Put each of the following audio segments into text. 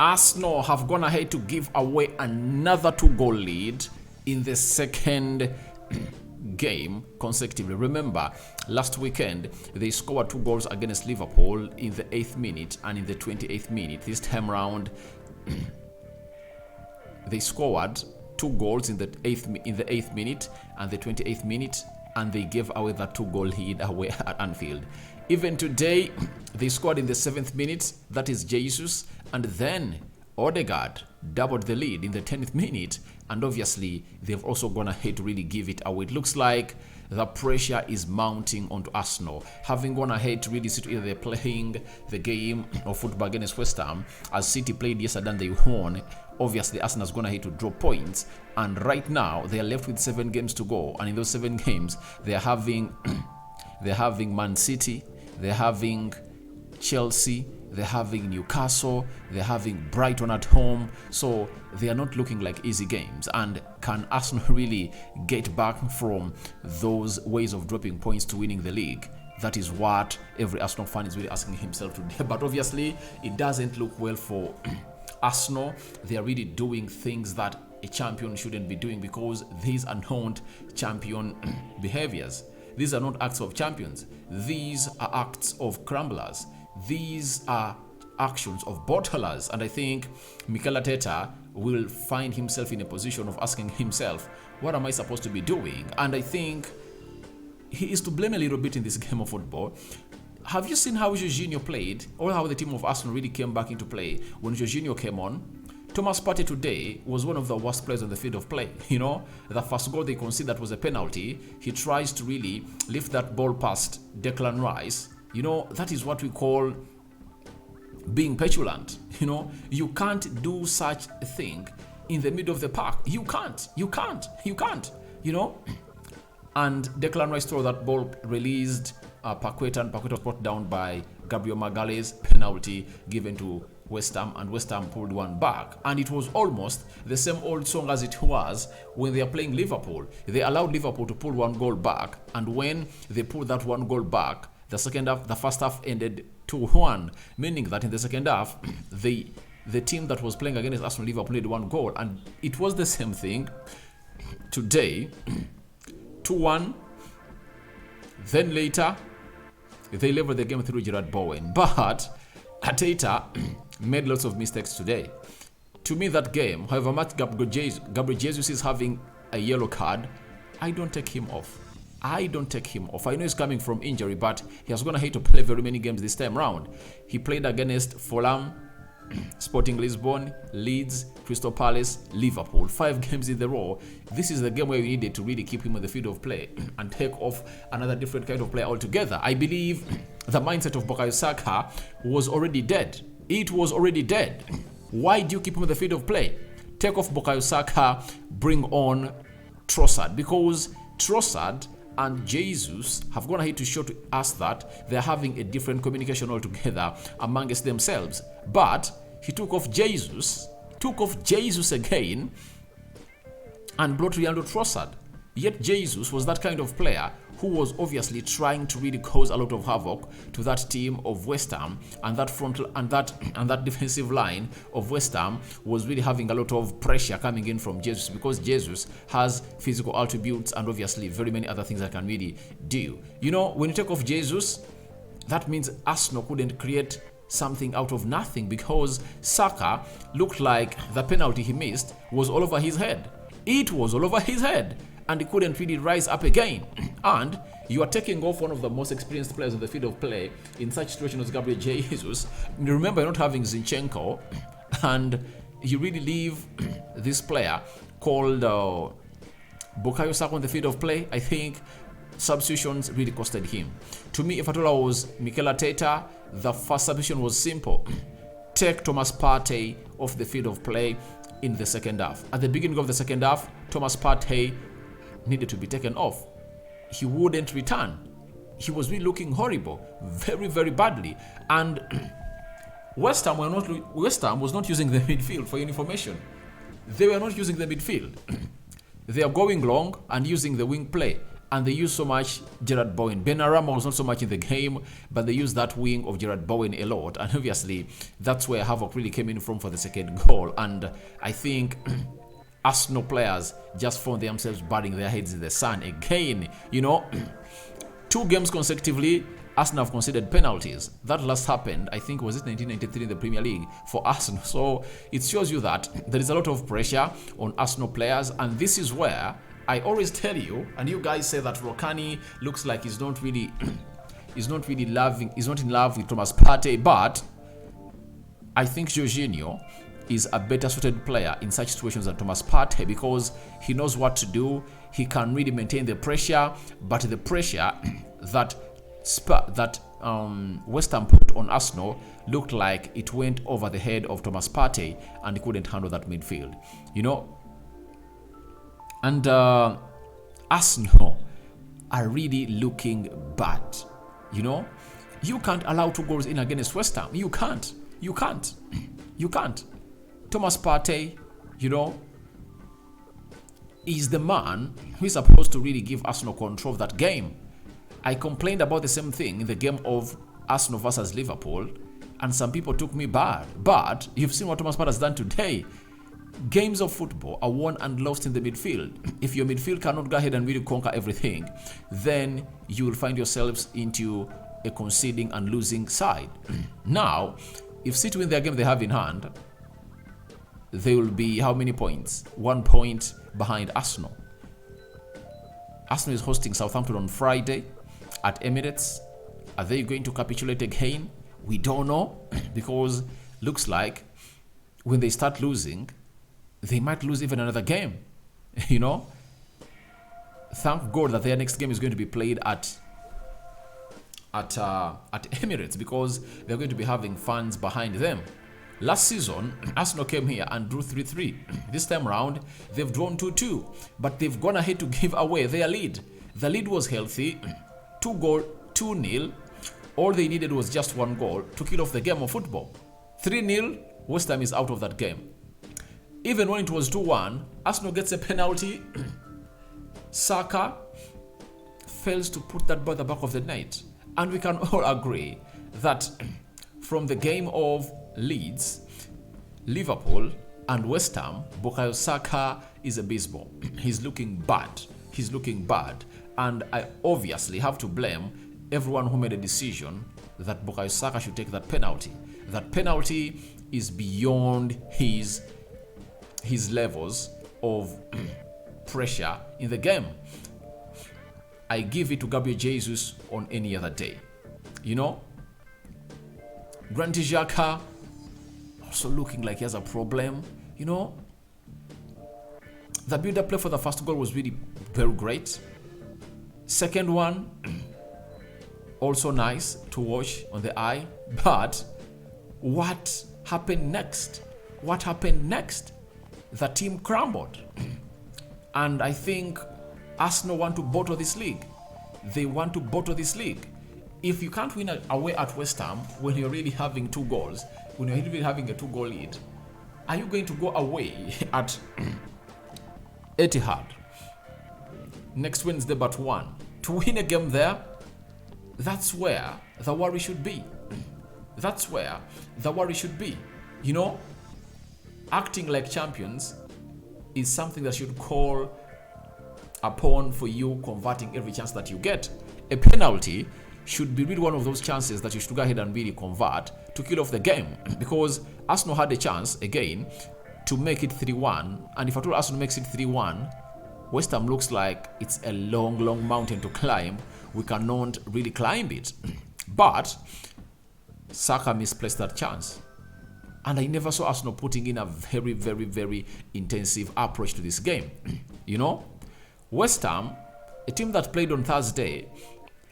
Arsenal have gone ahead to give away another 2-goal lead in the second game consecutively. Remember, last weekend they scored 2 goals against Liverpool in the 8th minute and in the 28th minute. This time round, they scored 2 goals in the 8th minute and the 28th minute, and they gave away that 2-goal lead away at Anfield. Even today, they scored in the 7th minute, that is Jesus, and then Odegaard doubled the lead in the 10th minute, and obviously they've also gone ahead to really give it away. It looks like the pressure is mounting onto Arsenal, having gone ahead to really see to either they're playing the game of football against West Ham, as City played yesterday and they won. Obviously, Arsenal's gone ahead to draw points, and right now they are left with 7 games to go, and in those 7 games they're having Man City, they're having Chelsea, they're having Newcastle, they're having Brighton at home, so they are not looking like easy games. And can Arsenal really get back from those ways of dropping points to winning the league? That is what every Arsenal fan is really asking himself today. But obviously, it doesn't look well for Arsenal. They are really doing things that a champion shouldn't be doing, because these are not champion behaviors. These are not acts of champions. These are acts of crumblers. These are actions of bottlers. And I think Mikel Arteta will find himself in a position of asking himself, what am I supposed to be doing? And I think he is to blame a little bit in this game of football. Have you seen how Jorginho played, or how the team of Arsenal really came back into play when Jorginho came on? Thomas Partey today was one of the worst players on the field of play. You know, the first goal they conceded, that was a penalty. He tries to really lift that ball past Declan Rice. You know, that is what we call being petulant. You know, you can't do such a thing in the middle of the park. You can't, you know. And Declan Rice threw that ball, released Paqueta, and Paqueta was brought down by Gabriel Magalhaes. Penalty given to West Ham, and West Ham pulled one back. And it was almost the same old song as it was when they are playing Liverpool. They allowed Liverpool to pull 1 goal back, and when they pulled that 1 goal back, the first half ended 2-1, meaning that in the second half, the team that was playing against Arsenal, Liverpool, needed 1 goal, and it was the same thing today. 2-1. Then later, they leveled the game through Gerard Bowen. But Arteta made lots of mistakes today. To me, that game, however much Gabriel Jesus is having a yellow card, I don't take him off. I know he's coming from injury, but he has gone ahead to play very many games this time round. He played against Fulham, Sporting Lisbon, Leeds, Crystal Palace, Liverpool. 5 games in a row. This is the game where we needed to really keep him on the field of play and take off another different kind of player altogether. I believe the mindset of Bukayo Saka was already dead. It was already dead. Why do you keep him on the field of play? Take off Bukayo Saka, bring on Trossard, because Trossard and Jesus have gone ahead to show to us that they're having a different communication altogether amongst themselves. But he took off Jesus again, and brought Leandro Trossard. Yet Jesus was that kind of player who was obviously trying to really cause a lot of havoc to that team of West Ham, and that front and that defensive line of West Ham was really having a lot of pressure coming in from Jesus, because Jesus has physical attributes and obviously very many other things that can really do. You know, when you take off Jesus, that means Arsenal couldn't create something out of nothing, because Saka looked like the penalty he missed was all over his head. It was all over his head, and he couldn't really rise up again. And you are taking off one of the most experienced players on the field of play in such situations as Gabriel Jesus. Remember, you're not having Zinchenko, and you really leave this player called Bukayo Saka on the field of play. I think substitutions really costed him. To me, if at all I was Mikel Arteta, the first substitution was simple. Take Thomas Partey off the field of play in the second half. At the beginning of the second half, Thomas Partey needed to be taken off. He wouldn't return. He was really looking horrible, very, very badly. And West Ham was not using the midfield, for your information. They were not using the midfield. They are going long and using the wing play. and they use so much Gerard Bowen. Benrahma was not so much in the game, but they used that wing of Gerard Bowen a lot, and obviously that's where havoc really came in from for the second goal. And I think Arsenal players just found themselves burying their heads in the sand again. 2 games consecutively, Arsenal have conceded penalties. That last happened, I think, was it 1993 in the Premier League for Arsenal. So it shows you that there is a lot of pressure on Arsenal players, and this is where I always tell you, and you guys say that Rokani looks like he's not in love with Thomas Partey, but I think Jorginho is a better suited player in such situations than Thomas Partey, because he knows what to do. He can really maintain the pressure, but the pressure that West Ham put on Arsenal looked like it went over the head of Thomas Partey, and he couldn't handle that midfield. And Arsenal are really looking bad. You can't allow 2 goals in against West Ham. You can't. Thomas Partey, is the man who is supposed to really give Arsenal control of that game. I complained about the same thing in the game of Arsenal versus Liverpool, and some people took me bad. But you've seen what Thomas Partey has done today. Games of football are won and lost in the midfield. If your midfield cannot go ahead and really conquer everything, then you will find yourselves into a conceding and losing side. Now, if City win their game they have in hand, they will be how many points? 1 point behind Arsenal. Arsenal is hosting Southampton on Friday at Emirates. Are they going to capitulate again? We don't know, because looks like when they start losing, they might lose even another game. Thank God that their next game is going to be played at Emirates, because they're going to be having fans behind them. Last season, Arsenal came here and drew 3-3. This time around, they've drawn 2-2, but they've gone ahead to give away their lead. The lead was healthy, 2-0. All they needed was just 1 goal to kill off the game of football. 3-0, West Ham is out of that game. Even when it was 2-1, Arsenal gets a penalty. Saka fails to put that ball at the back of the net. And we can all agree that from the game of Leeds, Liverpool, and West Ham, Bukayo Saka is abysmal. He's looking bad. And I obviously have to blame everyone who made a decision that Bukayo Saka should take that penalty. That penalty is beyond his levels of pressure in the game. I give it to Gabriel Jesus on any other day. Granit Xhaka also looking like he has a problem. The build-up play for the first goal was really very great. Second one, also nice to watch on the eye. But what happened next? The team crumbled. And I think Arsenal want to bottle this league. If you can't win away at West Ham when you're really having 2 goals, when you're really having a 2-goal lead, are you going to go away at Etihad next Wednesday but 1 to win a game there? That's where the worry should be. Acting like champions is something that should call upon for you converting every chance that you get. A penalty should be really one of those chances that you should go ahead and really convert to kill off the game, because Arsenal had a chance again to make it 3-1, and if at all Arsenal makes it 3-1, West Ham looks like it's a long mountain to climb. We cannot really climb it. But Saka misplaced that chance, and I never saw Arsenal putting in a very intensive approach to this game. West Ham, a team that played on Thursday,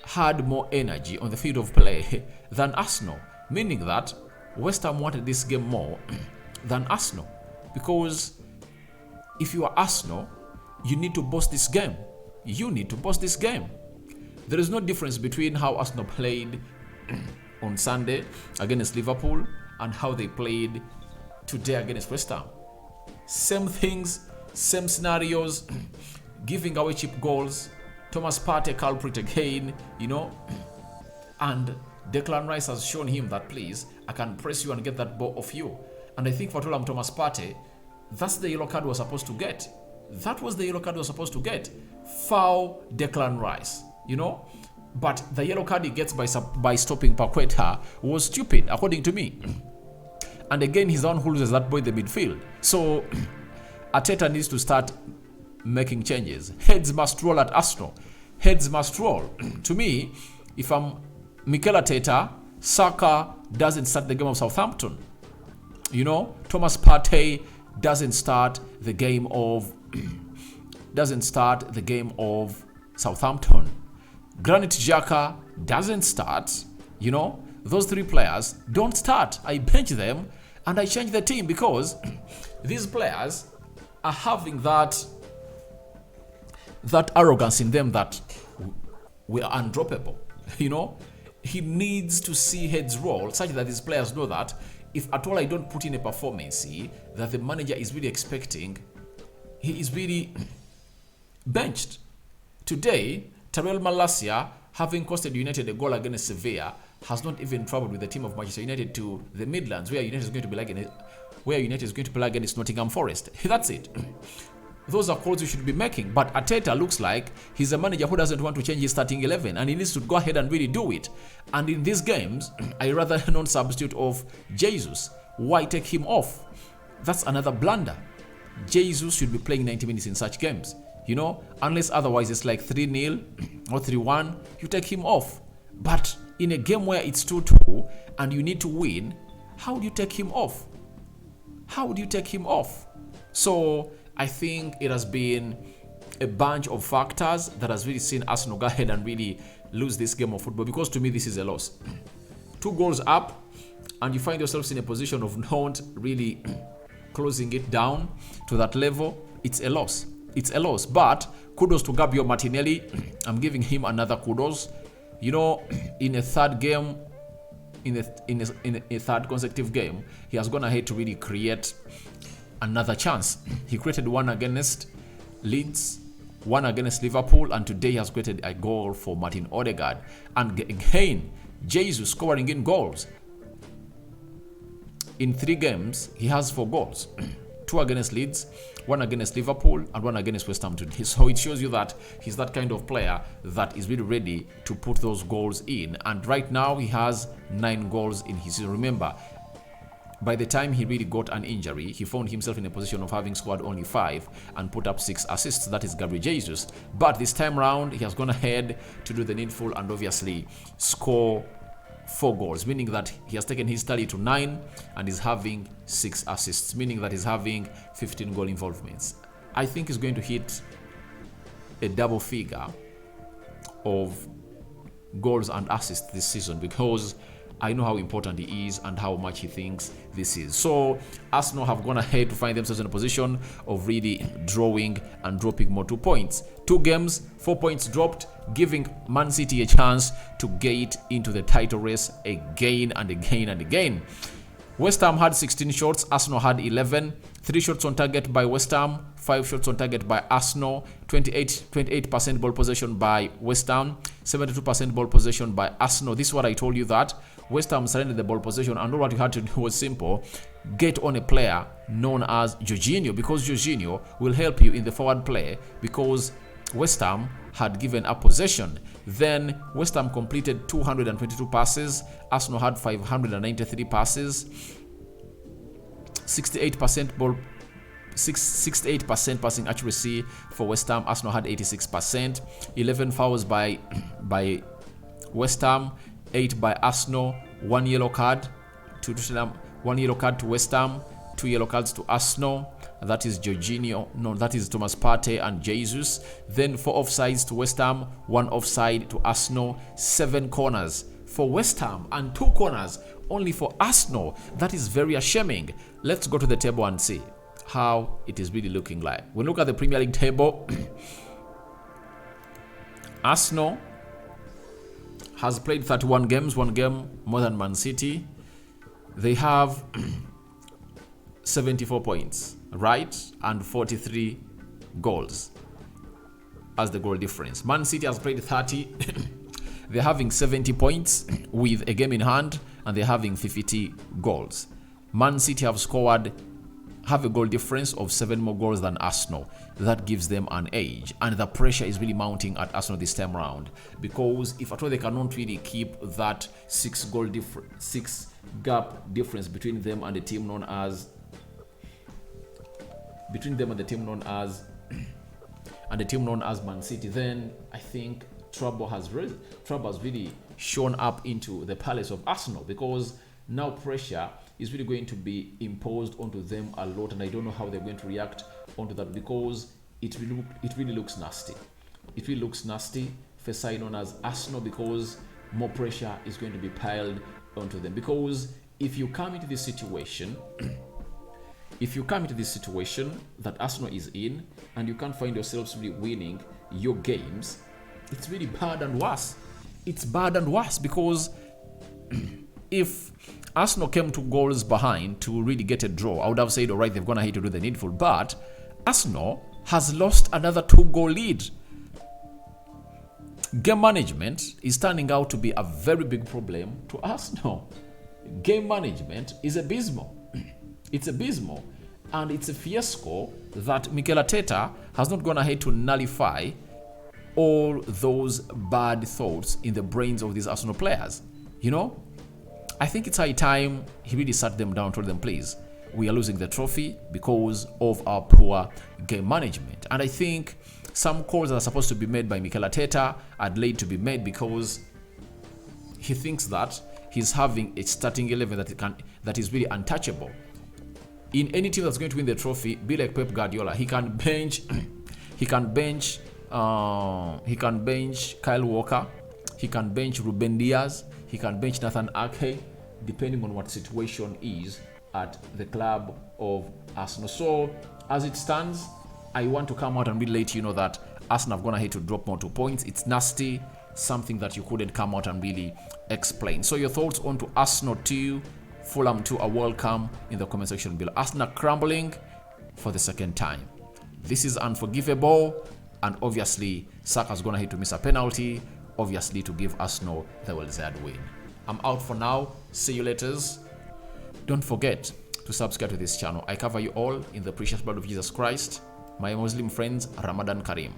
had more energy on the field of play than Arsenal, meaning that West Ham wanted this game more than Arsenal, because if you are Arsenal, you need to boss this game. There is no difference between how Arsenal played on Sunday against Liverpool and how they played today against West Ham. Same things, same scenarios, giving away cheap goals, Thomas Partey culprit again, and Declan Rice has shown him that, please, I can press you and get that ball off you. And I think for Thomas Partey, that's the yellow card we're supposed to get. That was the yellow card we're supposed to get. Foul Declan Rice, But the yellow card he gets by stopping Paqueta was stupid, according to me. And again, he's the one who loses that ball in the midfield. So Arteta needs to start making changes. Heads must roll at Arsenal. Heads must roll. To me, if I'm Mikel Arteta, Saka doesn't start the game of Southampton. Thomas Partey doesn't start the game of Southampton. Granit Xhaka doesn't start. Those three players don't start. I bench them and I change the team because these players are having that arrogance in them that we are undroppable. He needs to see heads roll such that these players know that if at all I don't put in a performance that the manager is really expecting, he is really benched. Today, Tyrell Malacia, having costed United a goal against Sevilla, has not even traveled with the team of Manchester United to the Midlands, where United is going to play against Nottingham Forest. That's it. Those are calls you should be making. But Arteta looks like he's a manager who doesn't want to change his starting 11, and he needs to go ahead and really do it. And in these games, I rather non-substitute of Jesus. Why take him off? That's another blunder. Jesus should be playing 90 minutes in such games. Unless otherwise it's like 3-0 or 3-1, you take him off. But in a game where it's 2-2 and you need to win, how do you take him off? So I think it has been a bunch of factors that has really seen Arsenal go ahead and really lose this game of football, because to me this is a loss. 2 goals up and you find yourselves in a position of not really closing it down to that level. It's a loss. But kudos to Gabriel Martinelli. I'm giving him another kudos. In a third game, in a third consecutive game, he has gone ahead to really create another chance. He created one against Leeds, one against Liverpool, and today he has created a goal for Martin Odegaard. And again, Jesus scoring in goals. In 3 games, he has 4 goals. 2 against Leeds, 1 against Liverpool, and 1 against West Ham today. So it shows you that he's that kind of player that is really ready to put those goals in. And right now, he has 9 goals in his season. Remember, by the time he really got an injury, he found himself in a position of having scored only 5 and put up 6 assists. That is Gabriel Jesus. But this time round, he has gone ahead to do the needful and obviously score 4 goals, meaning that he has taken his tally to 9 and is having 6 assists, meaning that he's having 15 goal involvements. I think he's going to hit a double figure of goals and assists this season, because I know how important he is and how much he thinks this is. So Arsenal have gone ahead to find themselves in a position of really drawing and dropping more 2 points. 2 games, 4 points dropped, giving Man City a chance to get into the title race again and again and again. West Ham had 16 shots, Arsenal had 11. 3 shots on target by West Ham, 5 shots on target by Arsenal. 28% ball possession by West Ham, 72% ball possession by Arsenal. This is what I told you, that West Ham surrendered the ball possession, and all what you had to do was simple: get on a player known as Jorginho, because Jorginho will help you in the forward play, because West Ham had given up possession. Then West Ham completed 222 passes, Arsenal had 593 passes, 68% passing accuracy for West Ham. Arsenal had 86%. 11 fouls by West Ham, 8 by Arsenal. 1 yellow card to Tottenham, 1 yellow card to West Ham, 2 yellow cards to Arsenal. That is Jorginho. No, that is Thomas Partey and Jesus. Then 4 offsides to West Ham, 1 offside to Arsenal. 7 corners for West Ham and 2 corners only for Arsenal. That is very ashamed. Let's go to the table and see how it is really looking like. When we look at the Premier League table, Arsenal has played 31 games, 1 game more than Man City. They have 74 points, right? And 43 goals. as the goal difference. Man City has played 30. They're having 70 points with a game in hand, and they're having 50 goals. Man City have a goal difference of 7 more goals than Arsenal. That gives them an edge, and the pressure is really mounting at Arsenal this time around, because if at all they cannot really keep that 6 gap difference between them and the team known as Man City, then I think trouble has really shown up into the palace of Arsenal, because now pressure is really going to be imposed onto them a lot, and I don't know how they're going to react onto that, because it really looks nasty. It really looks nasty for a side known as Arsenal, because more pressure is going to be piled onto them. Because if you come into this situation that Arsenal is in, and you can't find yourselves really winning your games, it's really bad and worse. It's bad and worse, because if Arsenal came 2 goals behind to really get a draw, I would have said, all right, they've gone ahead to do the needful. But Arsenal has lost another 2-goal lead. Game management is turning out to be a very big problem to Arsenal. Game management is abysmal. It's abysmal. And it's a fiasco that Mikel Arteta has not gone ahead to nullify all those bad thoughts in the brains of these Arsenal players. You know, I think it's high time he really sat them down and told them, please, we are losing the trophy because of our poor game management. And I think some calls that are supposed to be made by Mikel Arteta are delayed to be made, because he thinks that he's having a starting 11 that is really untouchable. In any team that's going to win the trophy, be like Pep Guardiola, he can bench Kyle Walker, he can bench Ruben Diaz, he can bench Nathan Ake, depending on what situation is at the club of Arsenal. So as it stands, I want to come out and really let you know that Arsenal have gone ahead to drop more 2 points. It's nasty, something that you couldn't come out and really explain. So your thoughts on to Arsenal 2, Fulham 2 are welcome in the comment section below. Arsenal crumbling for the second time. This is unforgivable, and obviously Saka's gone ahead to miss a penalty, obviously to give Arsenal the well-deserved win. I'm out for now. See you later. Don't forget to subscribe to this channel. I cover you all in the precious blood of Jesus Christ. My Muslim friends, Ramadan Kareem.